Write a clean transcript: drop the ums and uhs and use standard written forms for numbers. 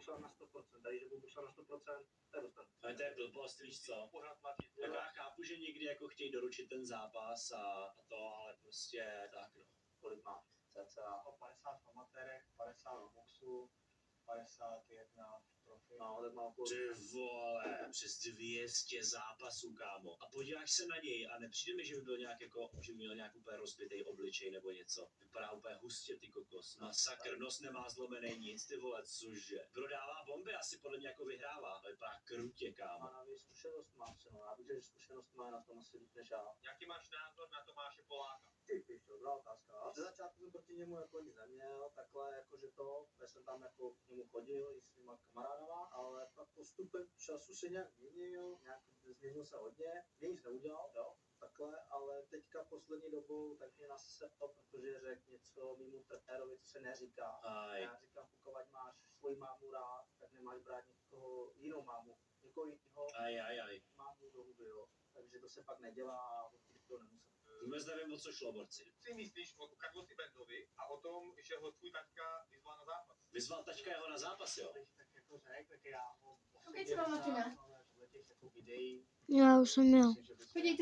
boxovat na 100%, tady, že budu boxovat na 100%, to je dostatek. Ale to je blbost, víš co? Tak já chápu, že někdy jako chtějí doručit ten zápas a to, ale prostě tak no. Kolik máš? Cca? 50 v amatérech, 50 v boxu, 51 v profi. No, tak mám okolo. Ty vole, přes 200 zápasů, kámo. A podíváš se na něj a nepřijde mi, že by byl nějak jako, že by měl nějak úplně rozbitej obličej nebo něco. Vypadá úplně hustě, ty kokos. Masakr, nos nemá zlomený nic, ty vole, cože. Prodává bomby, asi podle mě jako vyhrává. Ale vypadá krutě, kámo. A navíc zkušenost má, no. Já bych řekl, že zkušenost má na tom asi víc než já. Jaký máš názor na Tomáše Poláka? Ty píš, dobrá otázka. Ze začátku jsem proti němu jako nic neměl, takhle jakože to, já jsem tam jako k němu chodil i s těma kamarádama, ale pak postupem času se nějak změnil, změnil se hodně, mě nic neudělal, jo, takhle, ale teďka poslední dobou tak mě naseptal, protože řekl něco mimo trenérovi, co se neříká. Aj. Já říkám, pokud máš svoji mámu rád, tak nemáš brát někoho jinou mámu, někoho jiného mámu do huby, jo. Takže to se pak nedělá a určitě to nemusím. Vůbec nevím, o co šlo, borci. Co si myslíš o Carlosi Bendovi a o tom, že ho tvůj taťka vyzval na zápas? Vyzval tačka jeho na zápas, jo? Tak jako řekl, tak já ho... Koukej, co mám, Martina. Ale podle těch jako videí, Já už jsem měl. myslím, že by se- Podívejte